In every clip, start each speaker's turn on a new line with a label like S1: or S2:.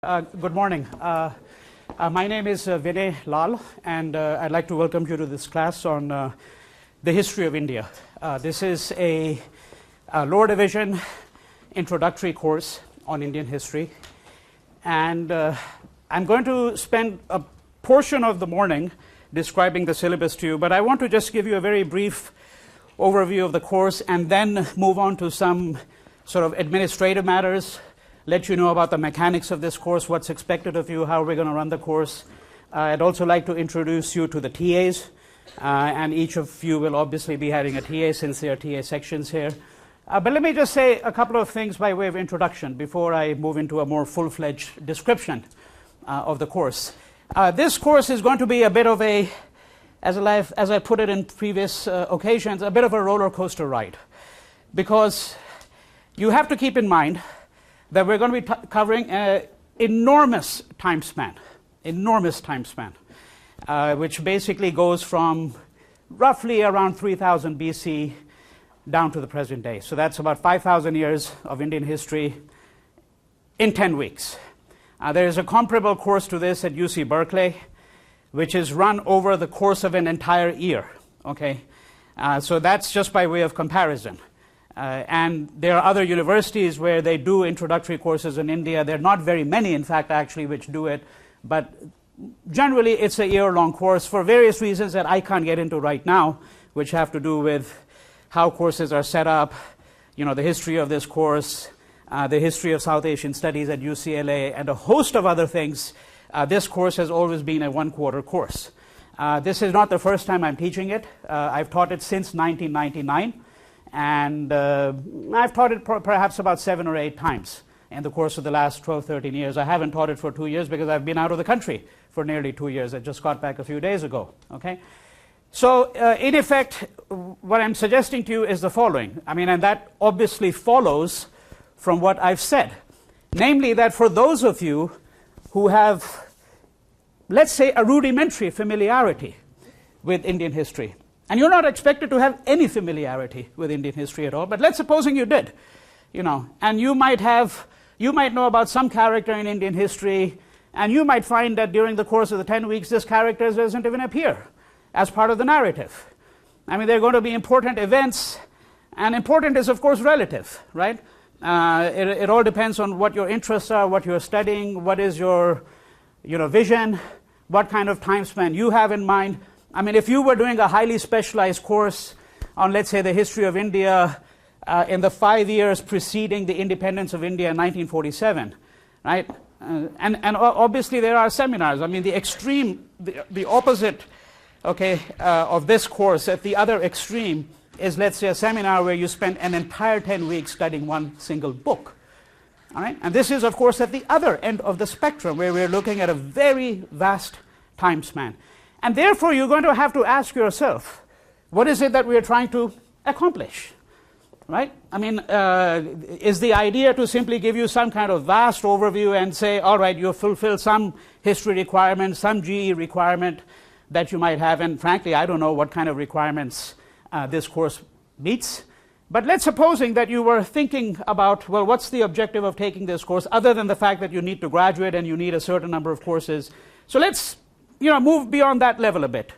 S1: Good morning. My name is Vinay Lal, and I'd like to welcome you to this class on the history of India. This is a lower division introductory course on Indian history, and I'm going to spend a portion of the morning describing the syllabus to you, but I want to just give you a very brief overview of the course and then move on to some sort of administrative matters, let you know about the mechanics of this course, what's expected of you, how we're going to run the course. I'd also like to introduce you to the TAs, and each of you will obviously be having a TA since there are TA sections here. But let me just say a couple of things by way of introduction before I move into a more full-fledged description of the course. This course is going to be a bit of a, as I put it in previous occasions, a bit of a roller coaster ride, because you have to keep in mind that we're going to be covering an enormous time span, which basically goes from roughly around 3000 BC down to the present day. So that's about 5,000 years of Indian history in 10 weeks. There is a comparable course to this at UC Berkeley, which is run over the course of an entire year. Okay, so that's just by way of comparison. And there are other universities where they do introductory courses in India. There are not very many, in fact, actually, which do it. But generally, it's a year-long course for various reasons that I can't get into right now, which have to do with how courses are set up, you know, the history of this course, the history of South Asian studies at UCLA, and a host of other things. This course has always been a one-quarter course. This is not the first time I'm teaching it. I've taught it since 1999. And I've taught it perhaps about 7 or 8 times in the course of the last 12, 13 years. I haven't taught it for 2 years because I've been out of the country for nearly 2 years. I just got back a few days ago. Okay, so in effect, what I'm suggesting to you is the following. I mean, and that obviously follows from what I've said, namely that for those of you who have, let's say, a rudimentary familiarity with Indian history, and you're not expected to have any familiarity with Indian history at all, but let's supposing you did, you know, and you might know about some character in Indian history, and you might find that during the course of the 10 weeks, this character doesn't even appear as part of the narrative. I mean, they're going to be important events, and important is, of course, relative, right? It all depends on what your interests are, what you're studying, what is your, vision, what kind of time span you have in mind. I mean, if you were doing a highly specialized course on, let's say, the history of India in the 5 years preceding the independence of India in 1947, right? And obviously there are seminars. I mean, the extreme, the opposite, okay, of this course at the other extreme is, let's say, a seminar where you spend an entire 10 weeks studying one single book. All right? And this is, of course, at the other end of the spectrum where we're looking at a very vast time span. And therefore, you're going to have to ask yourself, what is it that we are trying to accomplish, right? I mean, is the idea to simply give you some kind of vast overview and say, all right, you fulfill some history requirement, some GE requirement that you might have, and frankly, I don't know what kind of requirements this course meets. But let's supposing that you were thinking about, well, what's the objective of taking this course, other than the fact that you need to graduate and you need a certain number of courses. So let's move beyond that level a bit.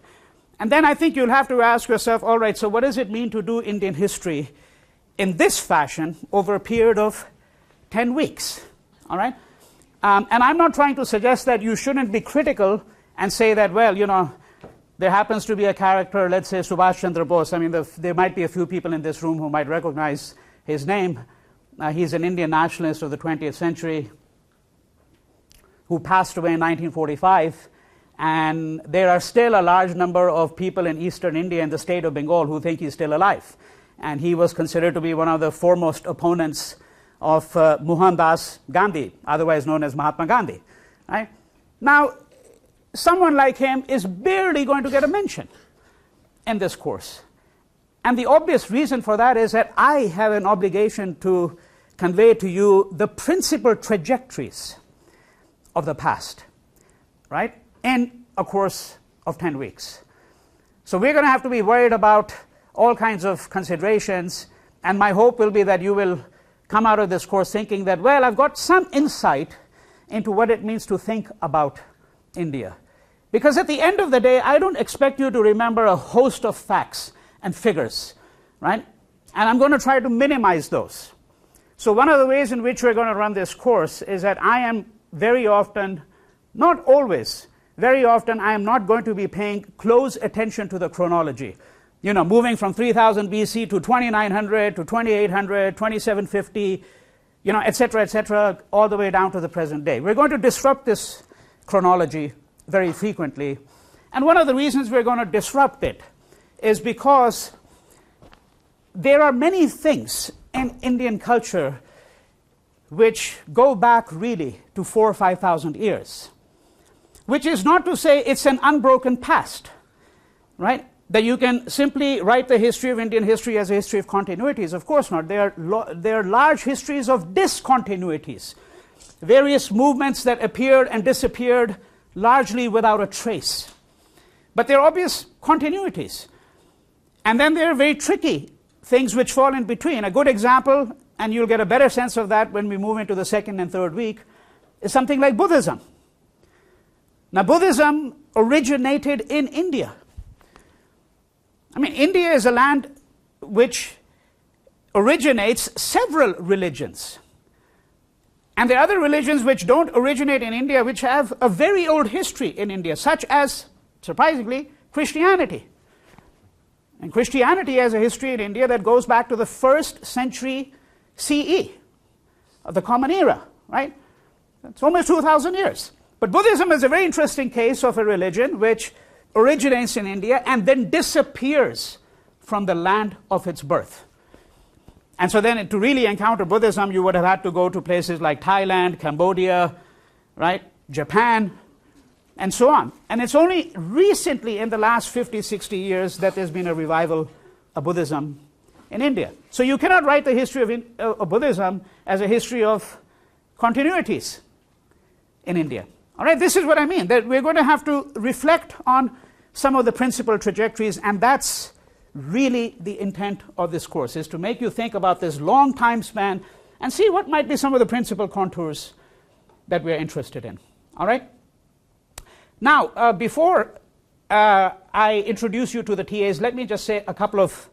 S1: And then I think you'll have to ask yourself, all right, so what does it mean to do Indian history in this fashion over a period of 10 weeks? All right? And I'm not trying to suggest that you shouldn't be critical and say that, well, there happens to be a character, let's say Subhash Chandra Bose. I mean, there might be a few people in this room who might recognize his name. He's an Indian nationalist of the 20th century who passed away in 1945. And there are still a large number of people in eastern India in the state of Bengal who think he's still alive. And he was considered to be one of the foremost opponents of Mohandas Gandhi, otherwise known as Mahatma Gandhi. Right? Now, someone like him is barely going to get a mention in this course. And the obvious reason for that is that I have an obligation to convey to you the principal trajectories of the past, right? In a course of 10 weeks. So we're going to have to be worried about all kinds of considerations, and my hope will be that you will come out of this course thinking that, well, I've got some insight into what it means to think about India. Because at the end of the day, I don't expect you to remember a host of facts and figures, right? And I'm going to try to minimize those. So one of the ways in which we're going to run this course is that I am very often, not always, very often I am not going to be paying close attention to the chronology. You know, moving from 3000 BC to 2900 to 2800, 2750, you know, et cetera, all the way down to the present day. We're going to disrupt this chronology very frequently. And one of the reasons we're going to disrupt it is because there are many things in Indian culture which go back really to 4,000 or 5,000 years, which is not to say it's an unbroken past, right? That you can simply write the history of Indian history as a history of continuities. Of course not. There are large histories of discontinuities, various movements that appeared and disappeared largely without a trace. But there are obvious continuities. And then there are very tricky things which fall in between. A good example, and you'll get a better sense of that when we move into the second and third week, is something like Buddhism. Now, Buddhism originated in India. I mean, India is a land which originates several religions. And there are other religions which don't originate in India, which have a very old history in India, such as, surprisingly, Christianity. And Christianity has a history in India that goes back to the 1st century CE, of the Common Era, right? It's almost 2,000 years. But Buddhism is a very interesting case of a religion which originates in India and then disappears from the land of its birth. And so then to really encounter Buddhism, you would have had to go to places like Thailand, Cambodia, right, Japan, and so on. And it's only recently in the last 50, 60 years that there's been a revival of Buddhism in India. So you cannot write the history of Buddhism as a history of continuities in India. All right, this is what I mean, that we're going to have to reflect on some of the principal trajectories, and that's really the intent of this course, is to make you think about this long time span and see what might be some of the principal contours that we're interested in. All right? Now, before I introduce you to the TAs, let me just say a couple of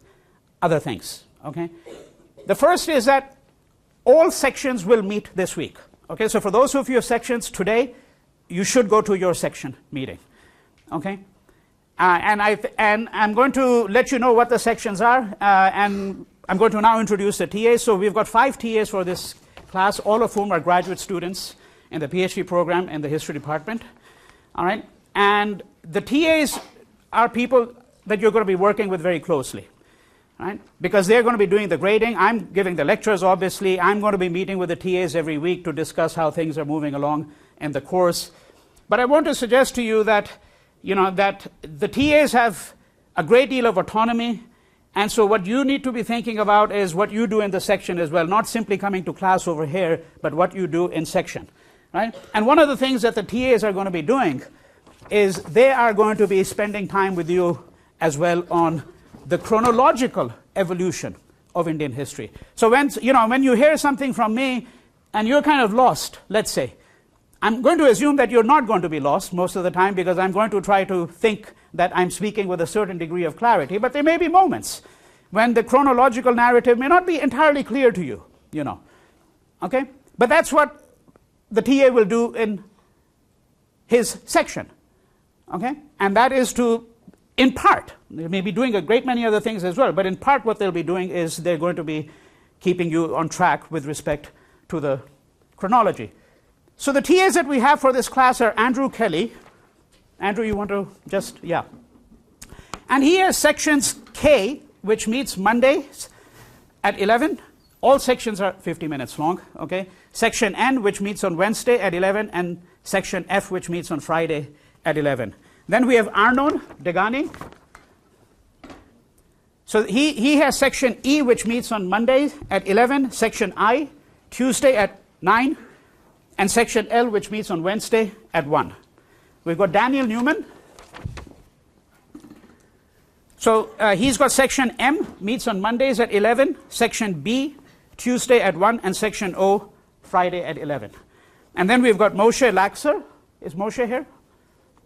S1: other things. Okay? The first is that all sections will meet this week. Okay, so for those of you who have sections today, you should go to your section meeting. Okay? And I'm going to let you know what the sections are, and I'm going to now introduce the TAs. So we've got 5 TAs for this class, all of whom are graduate students in the PhD program in the history department. All right? And the TAs are people that you're going to be working with very closely, right? Because they're going to be doing the grading. I'm giving the lectures, obviously. I'm going to be meeting with the TAs every week to discuss how things are moving along in the course. But I want to suggest to you that, you know, that the TAs have a great deal of autonomy, and so what you need to be thinking about is what you do in the section as well, not simply coming to class over here, but what you do in section, right? And one of the things that the TAs are going to be doing is they are going to be spending time with you as well on the chronological evolution of Indian history. So when you hear something from me and you're kind of lost, let's say, I'm going to assume that you're not going to be lost most of the time, because I'm going to try to think that I'm speaking with a certain degree of clarity, but there may be moments when the chronological narrative may not be entirely clear to you, you know. Okay? But that's what the TA will do in his section. Okay? And that is to, in part, they may be doing a great many other things as well, but in part what they'll be doing is they're going to be keeping you on track with respect to the chronology. So the TAs that we have for this class are Andrew Kelly. Andrew, you want to just, yeah. And he has sections K, which meets Mondays at 11. All sections are 50 minutes long, okay? Section N, which meets on Wednesday at 11, and section F, which meets on Friday at 11. Then we have Arnon Degani. So he has section E, which meets on Mondays at 11, section I, Tuesday at 9, and section L, which meets on Wednesday at 1. We've got Daniel Newman. So he's got section M, meets on Mondays at 11, section B, Tuesday at 1, and section O, Friday at 11. And then we've got Moshe Laxer. Is Moshe here?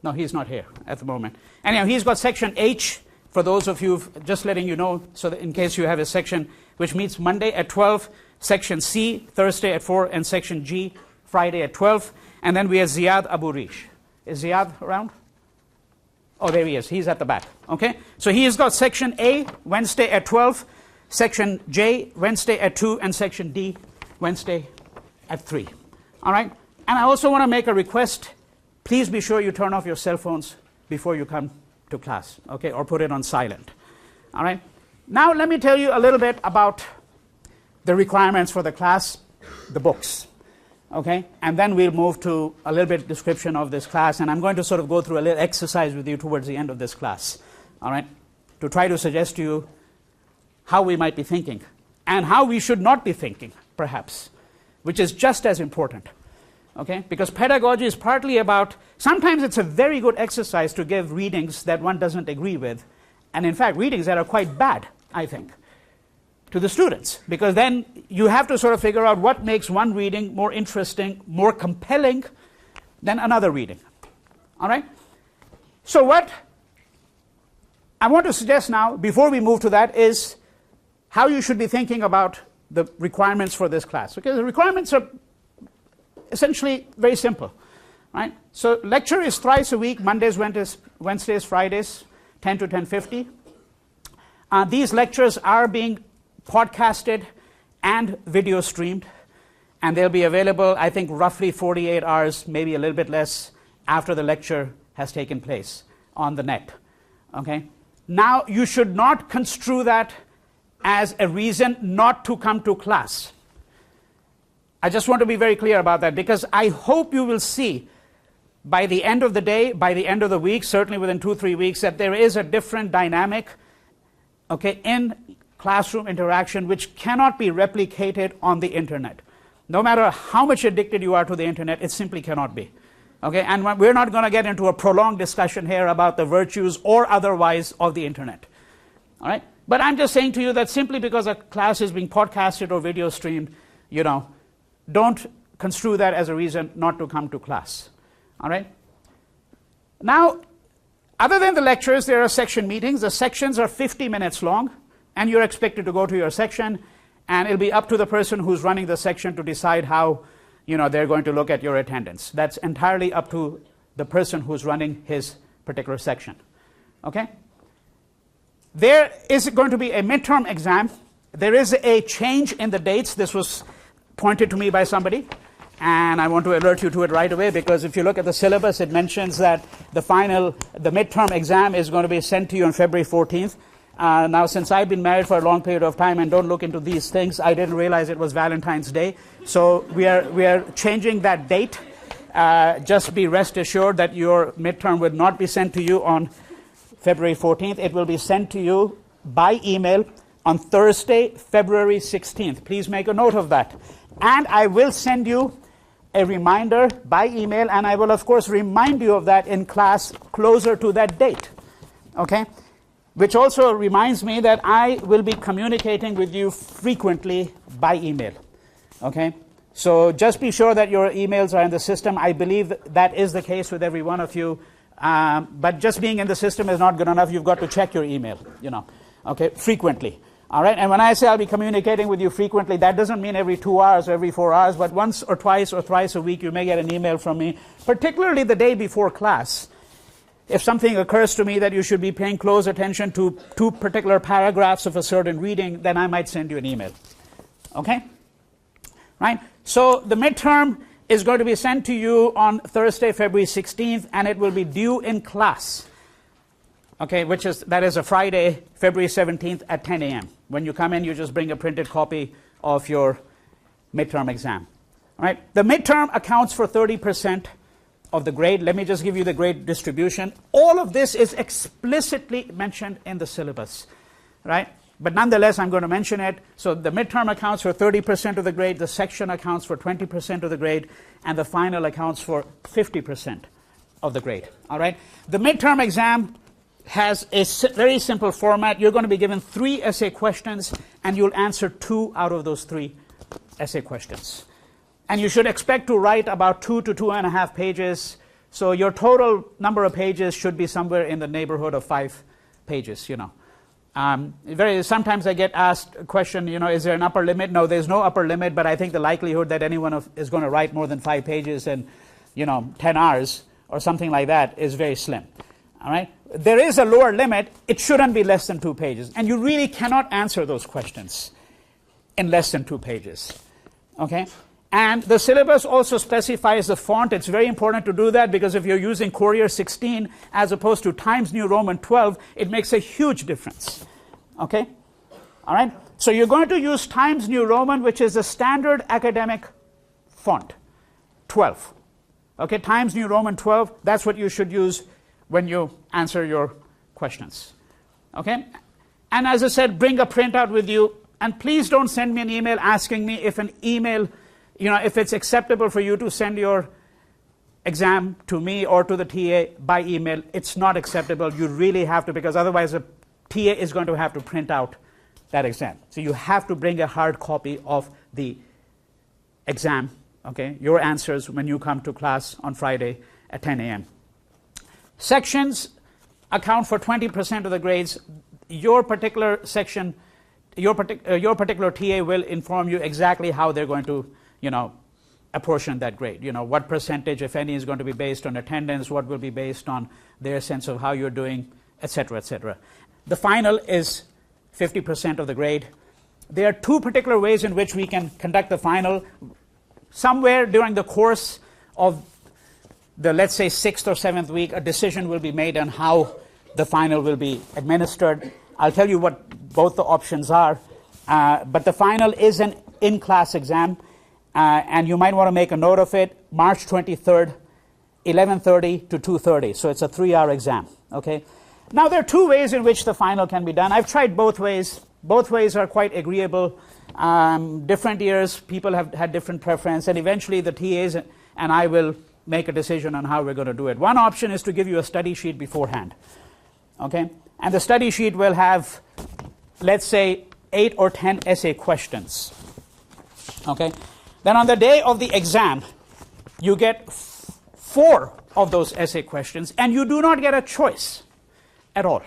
S1: No, he's not here at the moment. Anyhow, he's got section H, for those of you, just letting you know, so that in case you have a section which meets Monday at 12, section C, Thursday at 4, and section G, Friday at 12. And then we have Ziad Abu Rish. Is Ziad around? Oh, there he is. He's at the back. Okay? So he's got section A, Wednesday at 12, section J, Wednesday at 2, and section D, Wednesday at 3. All right? And I also want to make a request. Please be sure you turn off your cell phones before you come to class, okay? Or put it on silent. All right? Now let me tell you a little bit about the requirements for the class, the books. Okay? And then we'll move to a little bit description of this class, and I'm going to sort of go through a little exercise with you towards the end of this class. All right? To try to suggest to you how we might be thinking and how we should not be thinking, perhaps, which is just as important. Okay? Because pedagogy is partly about, sometimes it's a very good exercise to give readings that one doesn't agree with, and in fact readings that are quite bad, I think, to the students, because then you have to sort of figure out what makes one reading more interesting, more compelling than another reading. All right? So what I want to suggest now, before we move to that, is how you should be thinking about the requirements for this class. Okay? The requirements are essentially very simple. Right? So lecture is thrice a week, Mondays, Wednesdays, Fridays, 10 to 10:50. These lectures are being podcasted and video streamed, and they'll be available, I think, roughly 48 hours, maybe a little bit less, after the lecture has taken place on the net. Okay? Now, you should not construe that as a reason not to come to class. I just want to be very clear about that, because I hope you will see by the end of the day, by the end of the week, certainly within 2-3 weeks, that there is a different dynamic, okay, in classroom interaction which cannot be replicated on the internet. No matter how much addicted you are to the internet, it simply cannot be. Okay, and we're not going to get into a prolonged discussion here about the virtues or otherwise of the internet. All right? But I'm just saying to you that simply because a class is being podcasted or video streamed, you know, don't construe that as a reason not to come to class. All right? Now, other than the lectures, there are section meetings. The sections are 50 minutes long, and you're expected to go to your section, and it'll be up to the person who's running the section to decide how, you know, they're going to look at your attendance. That's entirely up to the person who's running his particular section. Okay? There is going to be a midterm exam. There is a change in the dates. This was pointed to me by somebody, and I want to alert you to it right away, because if you look at the syllabus, it mentions that the midterm exam is going to be sent to you on February 14th. Now, since I've been married for a long period of time and don't look into these things, I didn't realize it was Valentine's Day. So we are changing that date. Just be rest assured that your midterm would not be sent to you on February 14th. It will be sent to you by email on Thursday, February 16th. Please make a note of that. And I will send you a reminder by email, and I will, of course, remind you of that in class closer to that date. Okay? Which also reminds me that I will be communicating with you frequently by email. Okay? So just be sure that your emails are in the system. I believe that is the case with every one of you. But just being in the system is not good enough. You've got to check your email, you know, okay, frequently. All right? And when I say I'll be communicating with you frequently, that doesn't mean every 2 hours or every 4 hours, but once or twice or thrice a week you may get an email from me, particularly the day before class. If something occurs to me that you should be paying close attention to 2 particular paragraphs of a certain reading, then I might send you an email. Okay? Right? So the midterm is going to be sent to you on Thursday, February 16th, and it will be due in class. Okay, that is a Friday, February 17th at 10 a.m. When you come in, you just bring a printed copy of your midterm exam. All right? The midterm accounts for 30% of the grade. Let me just give you the grade distribution. All of this is explicitly mentioned in the syllabus, right? But nonetheless, I'm going to mention it. So the midterm accounts for 30% of the grade, the section accounts for 20% of the grade, and the final accounts for 50% of the grade. All right? The midterm exam has a very simple format. You're going to be given 3 essay questions, and you'll answer 2 out of those 3 essay questions. And you should expect to write about 2 to 2.5 pages. So your total number of pages should be somewhere in the neighborhood of 5 pages, you know. Sometimes I get asked a question, you know, is there an upper limit? No, there's no upper limit, but I think the likelihood that anyone is going to write more than 5 pages in, you know, 10 hours or something like that is very slim. All right? There is a lower limit. It shouldn't be less than 2 pages. And you really cannot answer those questions in less than 2 pages. Okay? And the syllabus also specifies the font. It's very important to do that because if you're using Courier 16 as opposed to Times New Roman 12, it makes a huge difference. Okay? All right? So you're going to use Times New Roman, which is the standard academic font, 12. Okay? Times New Roman 12, that's what you should use when you answer your questions. Okay? And as I said, bring a printout with you. And please don't send me an email asking me if if it's acceptable for you to send your exam to me or to the TA by email. It's not acceptable. You really have to, because otherwise the TA is going to have to print out that exam. So you have to bring a hard copy of the exam, okay, your answers when you come to class on Friday at 10 a.m. Sections account for 20% of the grades. Your particular section, your particular TA will inform you exactly how they're going to, you know, apportion that grade. You know, what percentage, if any, is going to be based on attendance, what will be based on their sense of how you're doing, etc., etc. The final is 50% of the grade. There are 2 particular ways in which we can conduct the final. Somewhere during the course of the, let's say, 6th or 7th week, a decision will be made on how the final will be administered. I'll tell you what both the options are. But the final is an in-class exam. And you might want to make a note of it, March 23rd, 11:30 to 2:30. So it's a 3-hour exam. Okay. Now there are 2 ways in which the final can be done. I've tried both ways. Both ways are quite agreeable. Different years, people have had different preference, and eventually the TAs and I will make a decision on how we're going to do it. One option is to give you a study sheet beforehand. Okay. And the study sheet will have, let's say, 8 or 10 essay questions. Okay. Then on the day of the exam, you get 4 of those essay questions, and you do not get a choice at all.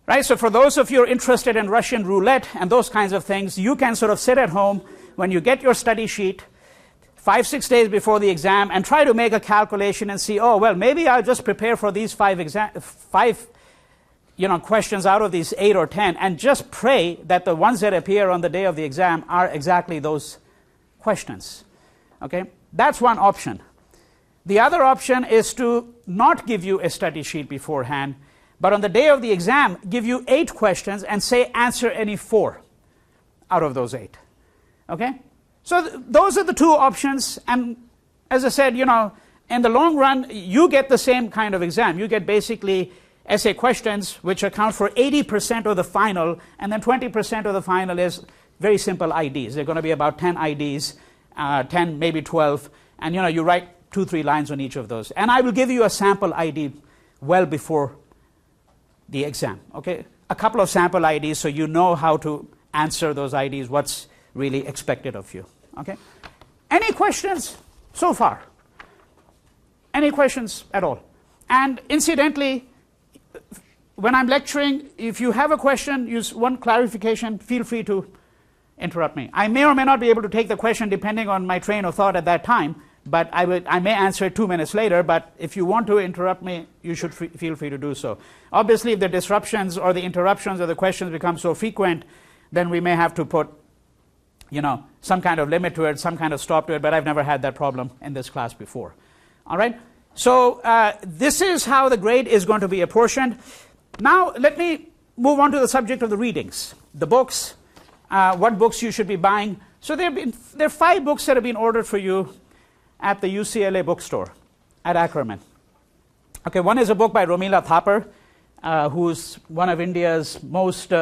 S1: Right? So for those of you who are interested in Russian roulette and those kinds of things, you can sort of sit at home when you get your study sheet 5-6 days before the exam and try to make a calculation and see, oh, well, maybe I'll just prepare for these 5 questions out of these 8 or 10 and just pray that the ones that appear on the day of the exam are exactly those questions. Okay? That's one option. The other option is to not give you a study sheet beforehand, but on the day of the exam, give you 8 questions and say answer any 4 out of those 8. Okay? So those are the 2 options, and as I said, you know, in the long run, you get the same kind of exam. You get basically essay questions which account for 80% of the final, and then 20% of the final is very simple IDs. They're going to be about 10 IDs, 10, maybe 12, and you know, you write 2-3 lines on each of those. And I will give you a sample ID well before the exam. Okay? A couple of sample IDs so you know how to answer those IDs, what's really expected of you. Okay? Any questions so far? Any questions at all? And incidentally, when I'm lecturing, if you have a question, use one clarification, feel free to interrupt me. I may or may not be able to take the question depending on my train of thought at that time, but I may answer it 2 minutes later, but if you want to interrupt me, you should feel free to do so. Obviously, if the disruptions or the interruptions or the questions become so frequent, then we may have to put, you know, some kind of limit to it, some kind of stop to it, but I've never had that problem in this class before. All right? So this is how the grade is going to be apportioned. Now, let me move on to the subject of the readings, the books, what books you should be buying. So there are 5 books that have been ordered for you at the UCLA bookstore at Ackerman. Okay, one is a book by Romila Thapar, who's one of India's most,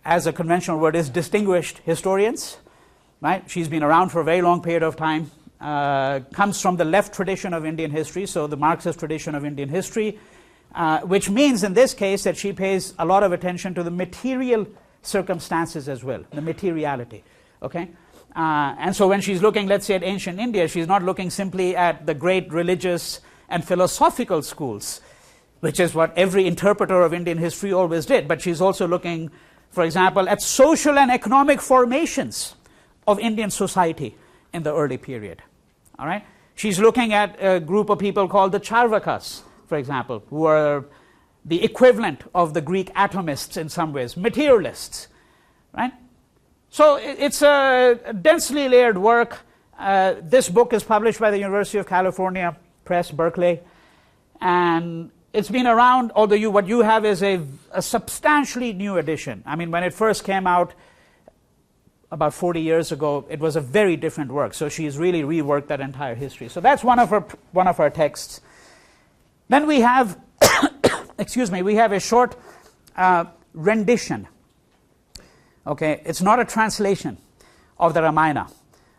S1: as a conventional word is, distinguished historians. Right? She's been around for a very long period of time, comes from the left tradition of Indian history, so the Marxist tradition of Indian history, which means in this case that she pays a lot of attention to the material circumstances as well, the materiality. Okay? And so when she's looking, let's say, at ancient India, she's not looking simply at the great religious and philosophical schools, which is what every interpreter of Indian history always did, but she's also looking, for example, at social and economic formations of Indian society in the early period. All right? She's looking at a group of people called the Charvakas, for example, who are the equivalent of the Greek atomists in some ways, materialists. Right? So it's a densely layered work. This book is published by the University of California Press, Berkeley, and it's been around, although what you have is a substantially new edition. I mean, when it first came out about 40 years ago, it was a very different work. So she's really reworked that entire history. So that's one of her texts. Then we have, excuse me, we have a short rendition. Okay, it's not a translation of the Ramayana.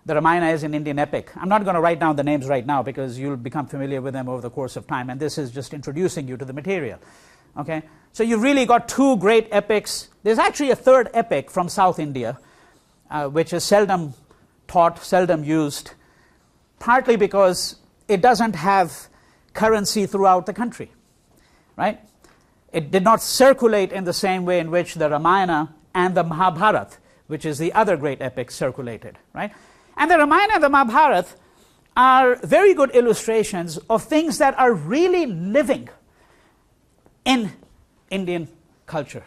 S1: The Ramayana is an Indian epic. I'm not going to write down the names right now because you'll become familiar with them over the course of time, and this is just introducing you to the material. Okay, so you've really got two great epics. There's actually a third epic from South India, which is seldom taught, seldom used, partly because it doesn't have currency throughout the country, right? It did not circulate in the same way in which the Ramayana and the Mahabharata, which is the other great epic, circulated, right? And the Ramayana and the Mahabharata are very good illustrations of things that are really living in Indian culture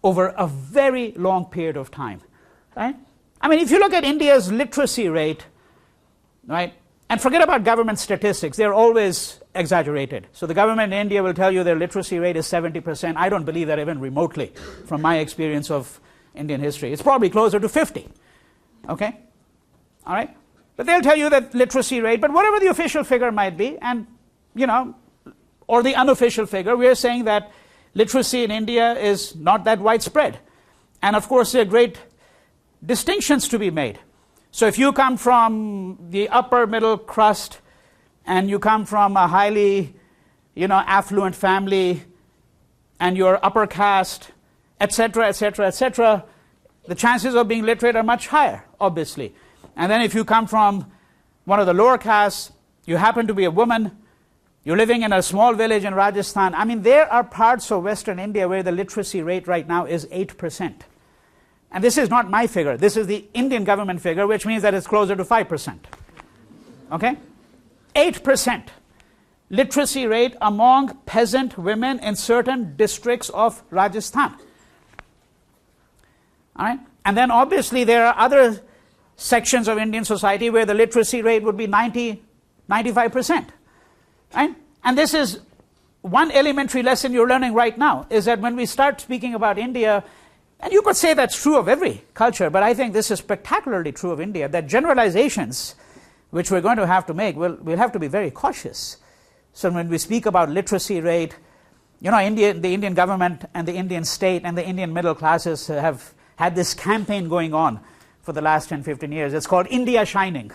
S1: over a very long period of time, right? I mean, if you look at India's literacy rate, right, and forget about government statistics, they're always exaggerated. So the government in India will tell you their literacy rate is 70%. I don't believe that even remotely from my experience of Indian history. It's probably closer to 50, okay? All right? But they'll tell you that literacy rate, but whatever the official figure might be, and, you know, or the unofficial figure, we are saying that literacy in India is not that widespread. And of course, there are great distinctions to be made. So if you come from the upper middle crust and you come from a highly, you know, affluent family and you're upper caste, etc., etc., etc., the chances of being literate are much higher, obviously. And then if you come from one of the lower castes, you happen to be a woman, you're living in a small village in Rajasthan. I mean, there are parts of Western India where the literacy rate right now is 8%. And this is not my figure. This is the Indian government figure, which means that it's closer to 5%. Okay? 8% literacy rate among peasant women in certain districts of Rajasthan. All right? And then obviously there are other sections of Indian society where the literacy rate would be 90, 95%. Right? And this is one elementary lesson you're learning right now, is that when we start speaking about India, and you could say that's true of every culture, but I think this is spectacularly true of India, that generalizations, which we're going to have to make, we'll have to be very cautious. So when we speak about literacy rate, you know, the Indian government and the Indian state and the Indian middle classes have had this campaign going on for the last 10, 15 years. It's called India Shining.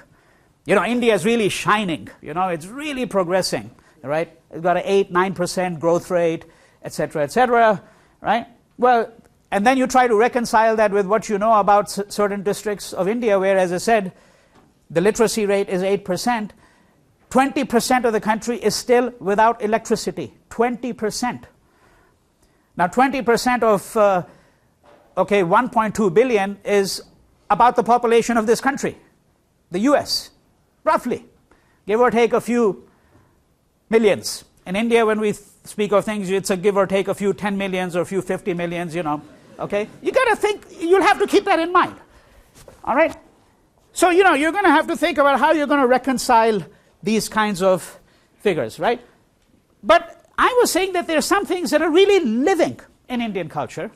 S1: You know, India is really shining. You know, it's really progressing, right? It's got an 8, 9% growth rate, etc., right? Well, and then you try to reconcile that with what you know about certain districts of India where, as I said, the literacy rate is 8%. 20% of the country is still without electricity. 20%. Now, 20% of, 1.2 billion is about the population of this country, the US, roughly, give or take a few millions. In India, when we speak of things, it's a give or take a few 10 millions or a few 50 millions, you know. Okay? You got to think, you'll have to keep that in mind. All right? So, you know, you're going to have to think about how you're going to reconcile these kinds of figures, right? But I was saying that there are some things that are really living in Indian culture.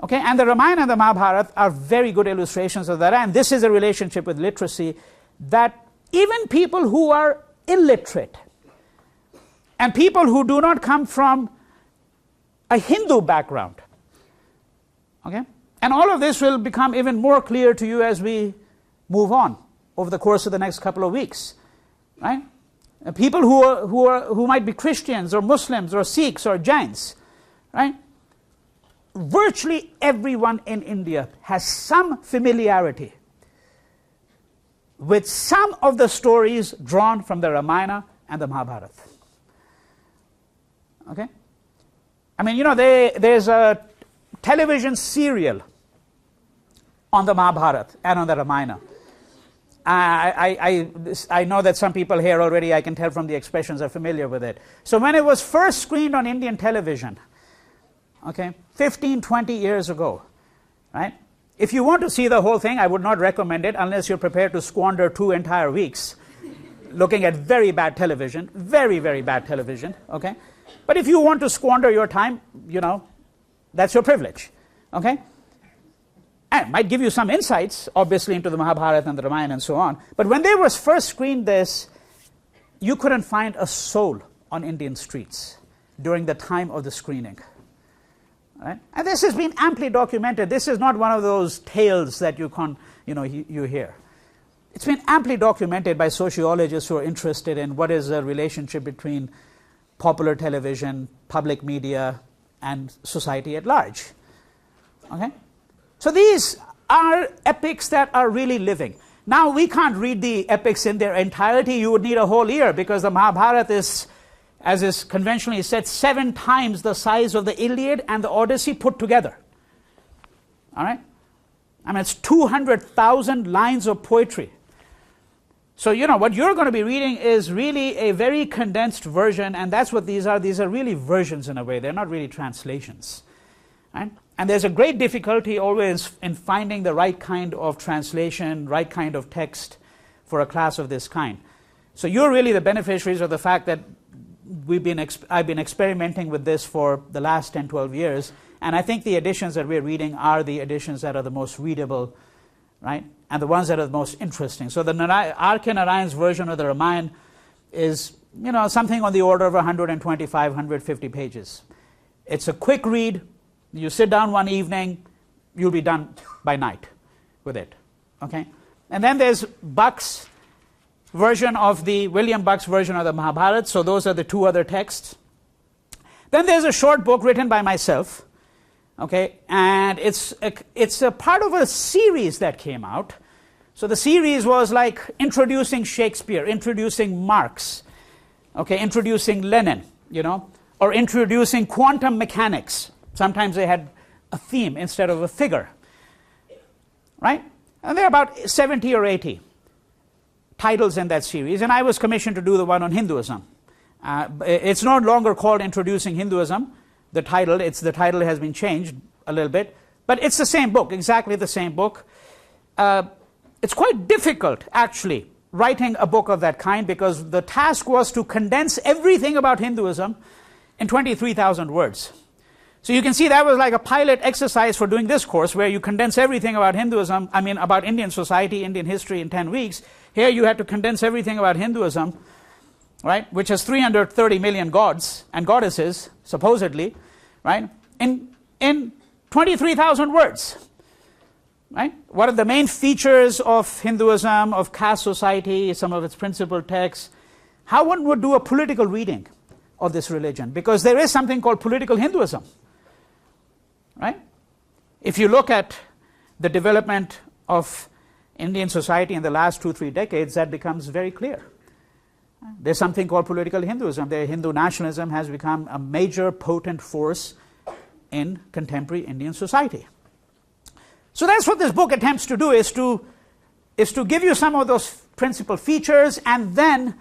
S1: Okay? And the Ramayana and the Mahabharata are very good illustrations of that. And this is a relationship with literacy that even people who are illiterate and people who do not come from a Hindu background, okay? And all of this will become even more clear to you as we move on over the course of the next couple of weeks, right? People who might be Christians or Muslims or Sikhs or Jains, right? Virtually everyone in India has some familiarity with some of the stories drawn from the Ramayana and the Mahabharata. Okay? I mean, there's a television serial on the Mahabharata and on the Ramayana. I know that some people here already, I can tell from the expressions, are familiar with it. So when it was first screened on Indian television, okay, 15, 20 years ago, right? If you want to see the whole thing, I would not recommend it unless you're prepared to squander 2 entire weeks looking at very bad television, very, very bad television, okay? But if you want to squander your time, that's your privilege, okay? And it might give you some insights, obviously, into the Mahabharata and the Ramayana and so on. But when they was first screened this, you couldn't find a soul on Indian streets during the time of the screening. Right? And this has been amply documented. This is not one of those tales that you hear. It's been amply documented by sociologists who are interested in what is the relationship between popular television, public media, and society at large. Okay? So these are epics that are really living. Now, we can't read the epics in their entirety. You would need a whole year, because the Mahabharata is, as is conventionally said, 7 times the size of the Iliad and the Odyssey put together. All right? I mean, it's 200,000 lines of poetry. So, what you're going to be reading is really a very condensed version, and that's what these are. These are really versions in a way. They're not really translations. Right? And there's a great difficulty always in finding the right kind of translation, right kind of text for a class of this kind. So you're really the beneficiaries of the fact that I've been experimenting with this for the last 10, 12 years, and I think the editions that we're reading are the editions that are the most readable, right, and the ones that are the most interesting. So the R.K. Narayan's version of the Ramayana is, something on the order of 125, 150 pages. It's a quick read. You sit down one evening, you'll be done by night with it. Okay? And then there's Buck's version of William Buck's version of the Mahabharata. So those are the 2 other texts. Then there's a short book written by myself. Okay? And it's a part of a series that came out. So the series was like introducing Shakespeare, introducing Marx, okay, introducing Lenin, or introducing quantum mechanics. Sometimes they had a theme instead of a figure, right? And there are about 70 or 80 titles in that series, and I was commissioned to do the one on Hinduism. It's no longer called Introducing Hinduism. The title has been changed a little bit, but it's the same book, exactly the same book. It's quite difficult, actually, writing a book of that kind, because the task was to condense everything about Hinduism in 23,000 words. So you can see that was like a pilot exercise for doing this course, where you condense everything about Hinduism, about Indian society, Indian history in 10 weeks. Here you had to condense everything about Hinduism, right, which has 330 million gods and goddesses, supposedly, right, in 23,000 words. Right? What are the main features of Hinduism, of caste society, some of its principal texts? How one would do a political reading of this religion, because there is something called political Hinduism. Right? If you look at the development of Indian society in the last 2-3 decades, that becomes very clear. There's something called political Hinduism. The Hindu nationalism has become a major potent force in contemporary Indian society. So that's what this book attempts to do, is to give you some of those principal features, and then,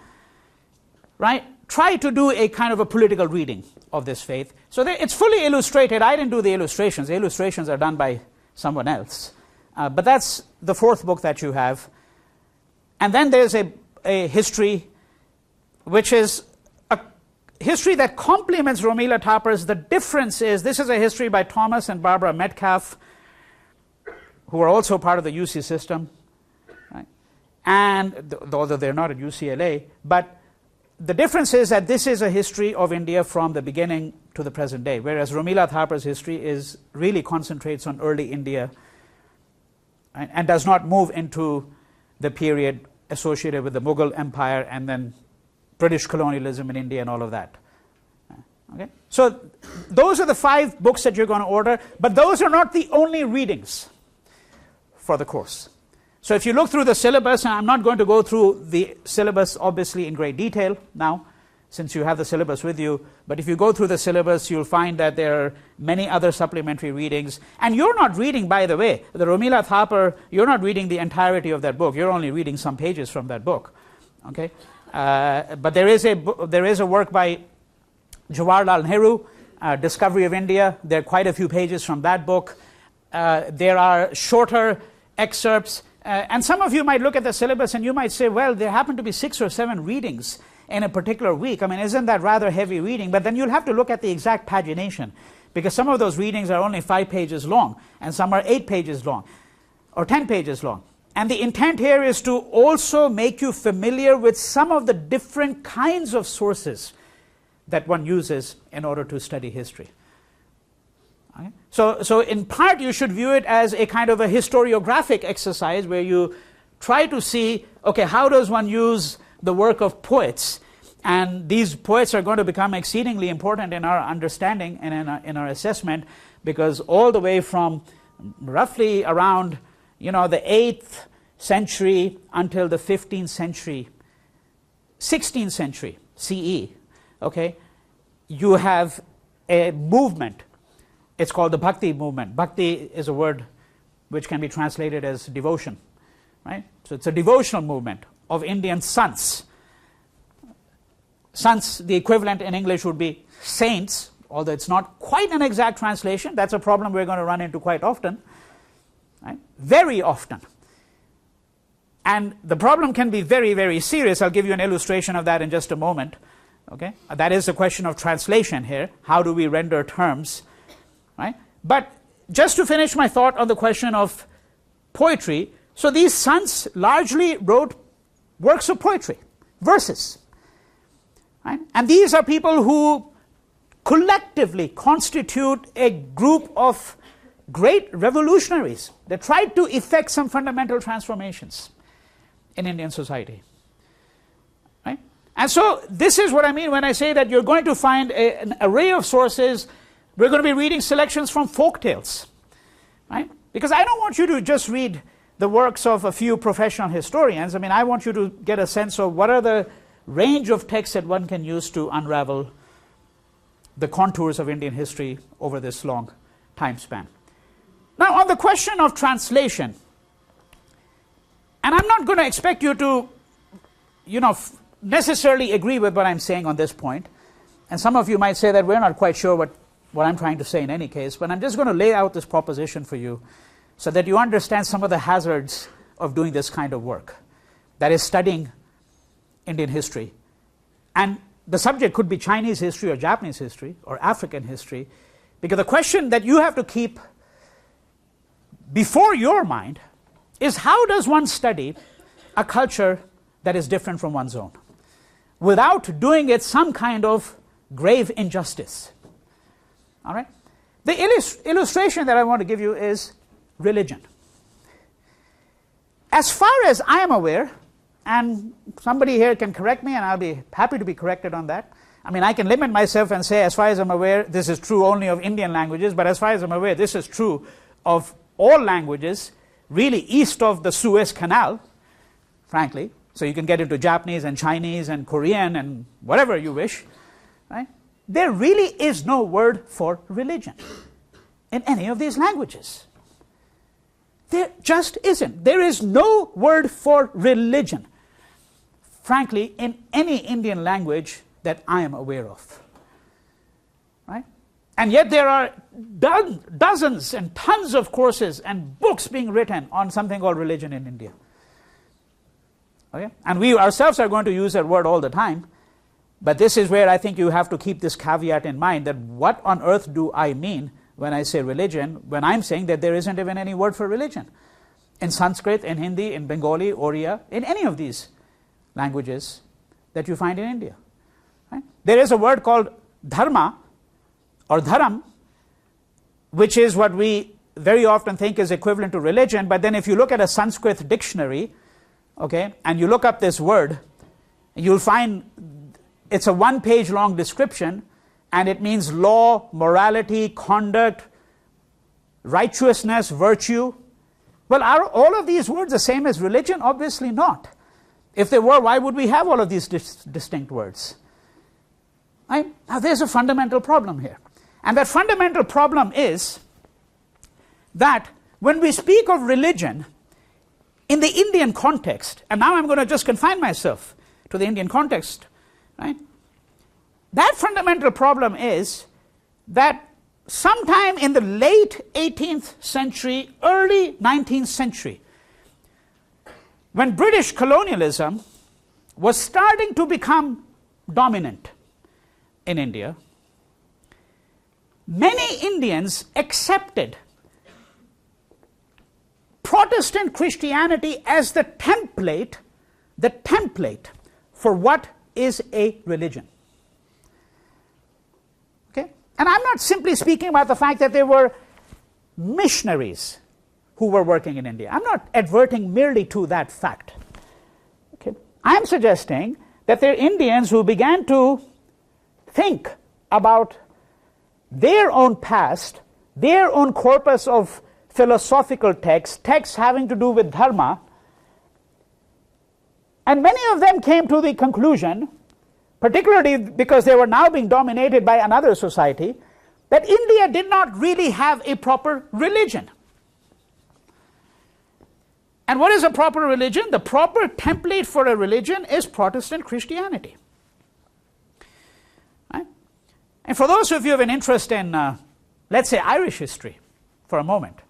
S1: right, try to do a kind of a political reading of this faith. So it's fully illustrated. I didn't do the illustrations. The illustrations are done by someone else. But that's the 4th book that you have. And then there's a history, which is a history that complements Romila Thappar's. The difference is, this is a history by Thomas and Barbara Metcalf, who are also part of the UC system, right? And although they're not at UCLA, but the difference is that this is a history of India from the beginning to the present day, whereas Romila Thappar's history really concentrates on early India, right, and does not move into the period associated with the Mughal Empire and then British colonialism in India and all of that. Okay? So those are the 5 books that you're going to order, but those are not the only readings for the course. So if you look through the syllabus, and I'm not going to go through the syllabus obviously in great detail now, since you have the syllabus with you, but if you go through the syllabus, you'll find that there are many other supplementary readings. And you're not reading, by the way, the Romila Thapar, you're not reading the entirety of that book. You're only reading some pages from that book. Okay? But there is a work by Jawaharlal Nehru, Discovery of India. There are quite a few pages from that book. There are shorter excerpts. And some of you might look at the syllabus and you might say, well, there happen to be 6 or 7 readings in a particular week. I mean, isn't that rather heavy reading? But then you'll have to look at the exact pagination, because some of those readings are only 5 pages long, and some are 8 pages long, or 10 pages long. And the intent here is to also make you familiar with some of the different kinds of sources that one uses in order to study history. Okay? So in part, you should view it as a kind of a historiographic exercise where you try to see, okay, how does one use the work of poets? And these poets are going to become exceedingly important in our understanding and in our assessment, because all the way from roughly around, the 8th century until the 15th century, 16th century CE, okay, you have a movement. It's called the Bhakti movement. Bhakti is a word which can be translated as devotion, right? So it's a devotional movement of Indian sants. Sants, the equivalent in English would be saints, although it's not quite an exact translation. That's a problem we're going to run into quite often, right? Very often. And the problem can be very, very serious. I'll give you an illustration of that in just a moment. Okay? That is the question of translation here. How do we render terms? Right? But just to finish my thought on the question of poetry, so these sants largely wrote works of poetry, verses. Right? And these are people who collectively constitute a group of great revolutionaries that tried to effect some fundamental transformations in Indian society. Right? And so this is what I mean when I say that you're going to find an array of sources. We're going to be reading selections from folk tales, right? Because I don't want you to just read the works of a few professional historians. I mean, I want you to get a sense of what are the range of texts that one can use to unravel the contours of Indian history over this long time span. Now, on the question of translation, and I'm not going to expect you to, necessarily agree with what I'm saying on this point. And some of you might say that we're not quite sure what I'm trying to say in any case, but I'm just going to lay out this proposition for you so that you understand some of the hazards of doing this kind of work, that is studying Indian history. And the subject could be Chinese history or Japanese history or African history, because the question that you have to keep before your mind is, how does one study a culture that is different from one's own without doing it some kind of grave injustice? All right? The illustration that I want to give you is religion. As far as I am aware, and somebody here can correct me and I'll be happy to be corrected on that. I mean, I can limit myself and say, as far as I'm aware, this is true only of Indian languages, but as far as I'm aware, this is true of all languages, really east of the Suez Canal, frankly. So you can get into Japanese and Chinese and Korean and whatever you wish, right? There really is no word for religion in any of these languages. There just isn't. There is no word for religion, frankly, in any Indian language that I am aware of. Right? And yet there are dozens and tons of courses and books being written on something called religion in India. Okay? And we ourselves are going to use that word all the time. But this is where I think you have to keep this caveat in mind, that what on earth do I mean when I say religion, when I'm saying that there isn't even any word for religion in Sanskrit, in Hindi, in Bengali, Oriya, in any of these languages that you find in India. Right? There is a word called dharma or dharam, which is what we very often think is equivalent to religion, but then if you look at a Sanskrit dictionary, okay, and you look up this word, you'll find it's a 1-page long description, and it means law, morality, conduct, righteousness, virtue, Well, are all of these words the same as religion? Obviously not. If they were, why would we have all of these distinct words? Right? Now, there's a fundamental problem here. And that fundamental problem is that when we speak of religion in the Indian context, and now I'm going to just confine myself to the Indian context, right? That fundamental problem is that sometime in the late 18th century, early 19th century, when British colonialism was starting to become dominant in India, many Indians accepted Protestant Christianity as the template for what is a religion. Okay? And I'm not simply speaking about the fact that there were missionaries who were working in India. I'm not adverting merely to that fact. Okay? I'm suggesting that there are Indians who began to think about their own past, their own corpus of philosophical texts having to do with dharma, and many of them came to the conclusion, particularly because they were now being dominated by another society, that India did not really have a proper religion. And what is a proper religion? The proper template for a religion is Protestant Christianity. Right? And for those of you who have an interest in, let's say, Irish history for a moment,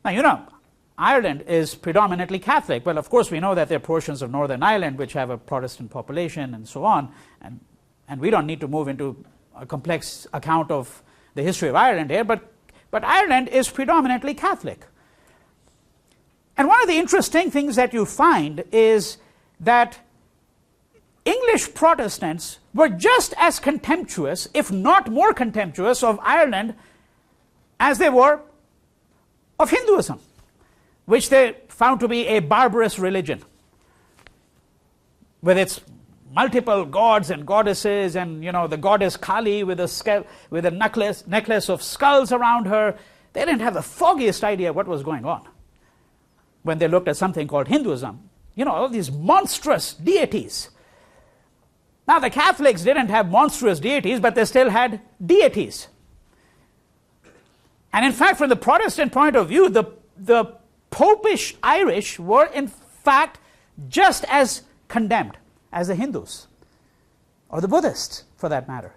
S1: now, you know, Ireland is predominantly Catholic. Well, of course, we know that there are portions of Northern Ireland which have a Protestant population and so on, and we don't need to move into a complex account of the history of Ireland here, but Ireland is predominantly Catholic. And one of the interesting things that you find is that English Protestants were just as contemptuous, if not more contemptuous, of Ireland as they were of Hinduism, which they found to be a barbarous religion with its multiple gods and goddesses, and you know, the goddess Kali with a necklace of skulls around her. They didn't have the foggiest idea what was going on when they looked at something called Hinduism. You know, all these monstrous deities. Now, the Catholics didn't have monstrous deities, but they still had deities. And in fact, from the Protestant point of view, the Popish Irish were in fact just as condemned as the Hindus, or the Buddhists for that matter,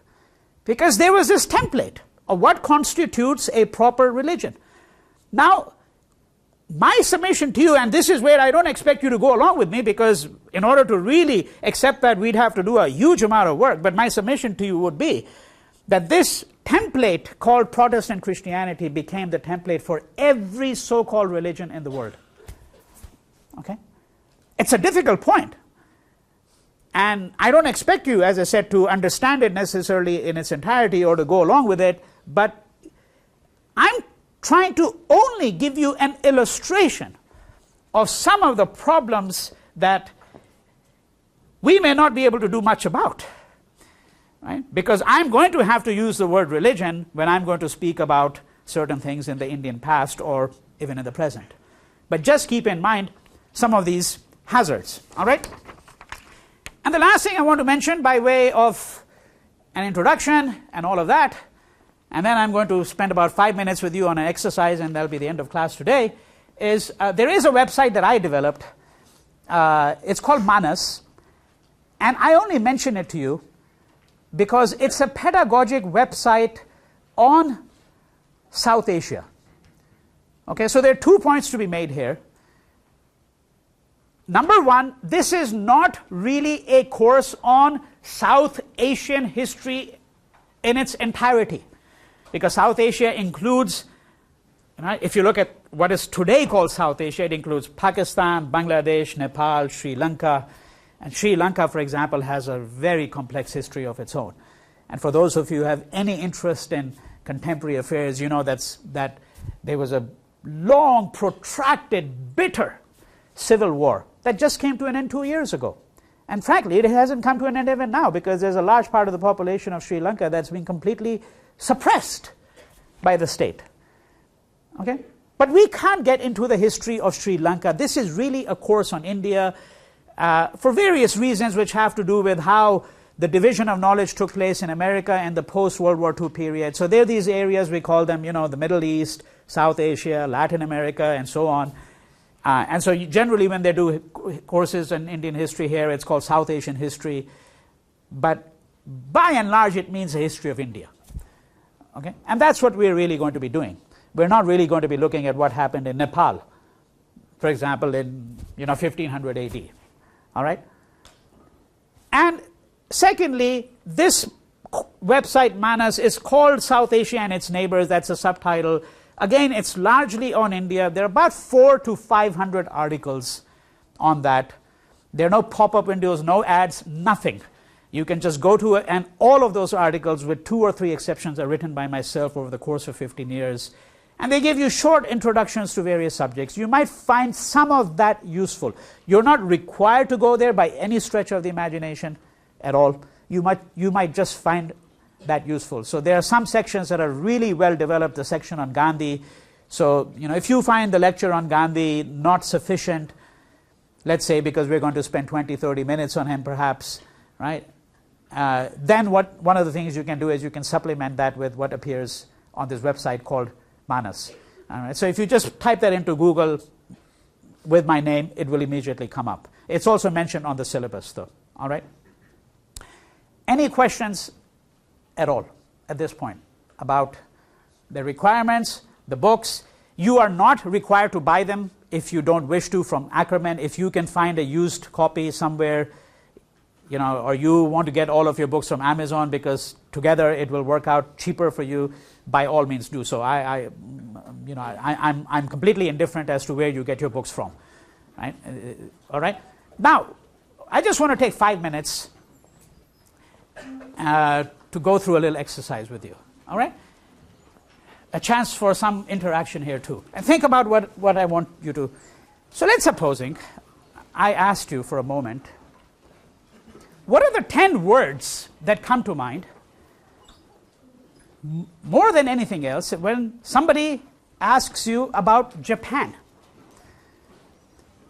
S1: because there was this template of what constitutes a proper religion. Now, my submission to you, and this is where I don't expect you to go along with me, because in order to really accept that, we'd have to do a huge amount of work, but my submission to you would be that this template called Protestant Christianity became the template for every so-called religion in the world. Okay? It's a difficult point. And I don't expect you, as I said, to understand it necessarily in its entirety or to go along with it, but I'm trying to only give you an illustration of some of the problems that we may not be able to do much about. Right? Because I'm going to have to use the word religion when I'm going to speak about certain things in the Indian past or even in the present. But just keep in mind some of these hazards. All right? And the last thing I want to mention by way of an introduction and all of that, and then I'm going to spend about 5 minutes with you on an exercise, and that'll be the end of class today, is there is a website that I developed. It's called Manas, and I only mention it to you because it's a pedagogic website on South Asia. Okay, so there are 2 points to be made here. Number one, this is not really a course on South Asian history in its entirety, because South Asia includes, right, if you look at what is today called South Asia, it includes Pakistan, Bangladesh, Nepal, Sri Lanka. And Sri Lanka, for example, has a very complex history of its own. And for those of you who have any interest in contemporary affairs, you know that there was a long, protracted, bitter civil war that just came to an end 2 years ago. And frankly, it hasn't come to an end even now, because there's a large part of the population of Sri Lanka that's been completely suppressed by the state. Okay? But we can't get into the history of Sri Lanka. This is really a course on India for various reasons which have to do with how the division of knowledge took place in America in the post-World War II period. So there are these areas, we call them, the Middle East, South Asia, Latin America, and so on. And so generally when they do courses in Indian history here, it's called South Asian history. But by and large, it means the history of India. Okay? And that's what we're really going to be doing. We're not really going to be looking at what happened in Nepal, for example, in 1500 AD. All right? And secondly, this website, Manas, is called South Asia and Its Neighbors. That's a subtitle. Again, it's largely on India. There are about 400 to 500 articles on that. There are no pop-up windows, no ads, nothing. You can just go to it, and all of those articles, with 2 or 3 exceptions, are written by myself over the course of 15 years. And they give you short introductions to various subjects. You might find some of that useful. You're not required to go there by any stretch of the imagination at all. You might just find that useful. So there are some sections that are really well developed. The section on Gandhi. So if you find the lecture on Gandhi not sufficient, let's say because we're going to spend 20-30 minutes on him perhaps, right? Then one of the things you can do is you can supplement that with what appears on this website called Manas. All right? So if you just type that into Google with my name, it will immediately come up. It's also mentioned on the syllabus though. All right? Any questions at all at this point about the requirements, the books? You are not required to buy them if you don't wish to from Ackerman. If you can find a used copy somewhere, or you want to get all of your books from Amazon because together it will work out cheaper for you, by all means do so. I'm completely indifferent as to where you get your books from. Right? All right. Now, I just want to take 5 minutes to go through a little exercise with you. All right? A chance for some interaction here too. And think about what I want you to. So let's supposing I asked you for a moment, what are the 10 words that come to mind more than anything else when somebody asks you about Japan?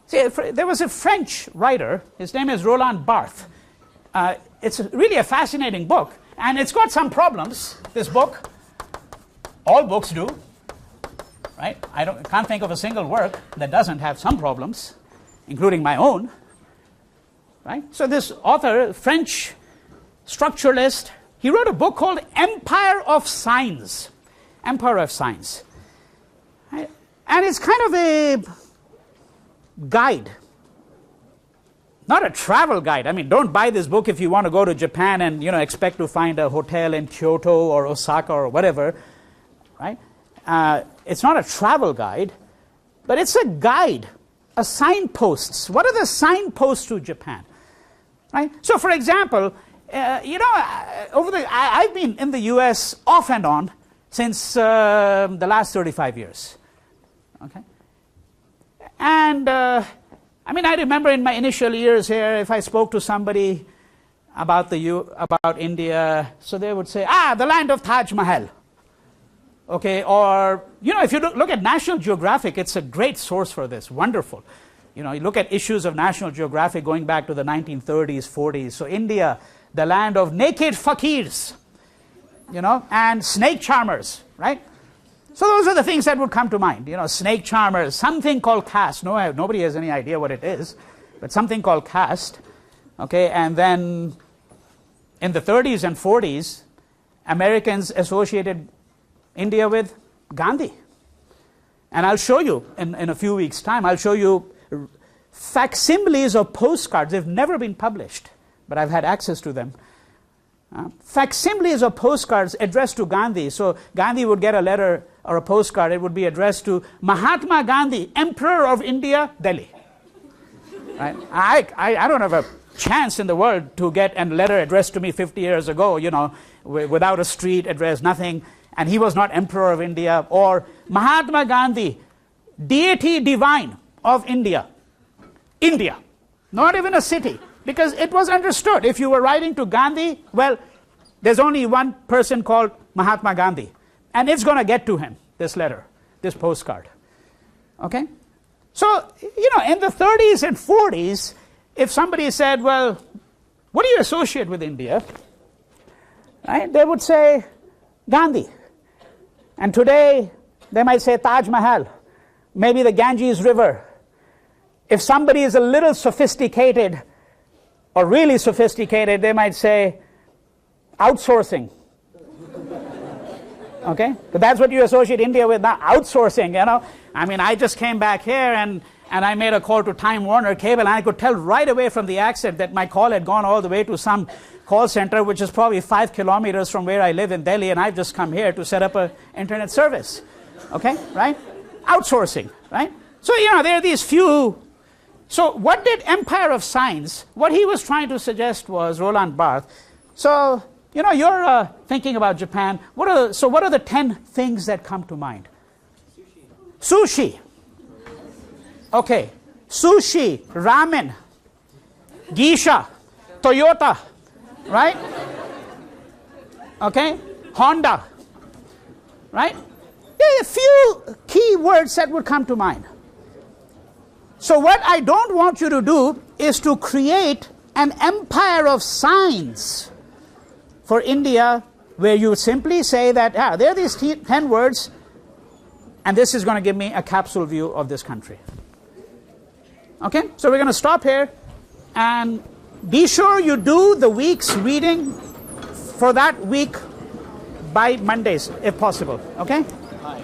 S1: See, there was a French writer, his name is Roland Barthes. It's really a fascinating book, and it's got some problems, this book. All books do, right? I can't think of a single work that doesn't have some problems, including my own. Right? So this author, French structuralist, he wrote a book called Empire of Signs. Empire of Signs. Right? And it's kind of a guide. Not a travel guide. I mean, don't buy this book if you want to go to Japan and expect to find a hotel in Kyoto or Osaka or whatever. Right? It's not a travel guide, but it's a guide, a signposts. What are the signposts to Japan? Right? So, for example, I've been in the U.S. off and on since the last 35 years. Okay, and I remember in my initial years here, if I spoke to somebody about India, so they would say, the land of Taj Mahal. Okay, or if you look at National Geographic, it's a great source for this. Wonderful. You look at issues of National Geographic going back to the 1930s, 40s. So India, the land of naked fakirs, and snake charmers, right? So those are the things that would come to mind. Snake charmers, something called caste. Nobody has any idea what it is, but something called caste. Okay, and then in the 30s and 40s, Americans associated India with Gandhi. And I'll show you in a few weeks' time, I'll show you facsimiles of postcards. They've never been published, but I've had access to them. Facsimiles of postcards addressed to Gandhi. So Gandhi would get a letter or a postcard. It would be addressed to Mahatma Gandhi, Emperor of India, Delhi. Right? I don't have a chance in the world to get a letter addressed to me 50 years ago, without a street address, nothing. And he was not Emperor of India. Or Mahatma Gandhi, deity divine of India. India. Not even a city. Because it was understood. If you were writing to Gandhi, well, there's only one person called Mahatma Gandhi. And it's going to get to him, this letter, this postcard. Okay? So, in the 30s and 40s, if somebody said, well, what do you associate with India? Right? They would say Gandhi. And today, they might say Taj Mahal, maybe the Ganges River. If somebody is a little sophisticated or really sophisticated, they might say outsourcing. Okay? But that's what you associate India with now, outsourcing, I mean, I just came back here and I made a call to Time Warner Cable, and I could tell right away from the accent that my call had gone all the way to some call center, which is probably 5 kilometers from where I live in Delhi, and I've just come here to set up an internet service. Okay? Right? Outsourcing. Right? So, there are these few. So, what did Empire of Science, what he was trying to suggest was, Roland Barthes, so, you're thinking about Japan. What are the 10 things that come to mind? Sushi. Okay. Sushi, ramen, geisha, Toyota, right? Okay. Honda, right? There are a few key words that would come to mind. So what I don't want you to do is to create an empire of science for India where you simply say that, there are these 10 words, and this is going to give me a capsule view of this country. Okay? So we're going to stop here, and be sure you do the week's reading for that week by Mondays, if possible. Okay?
S2: Hi.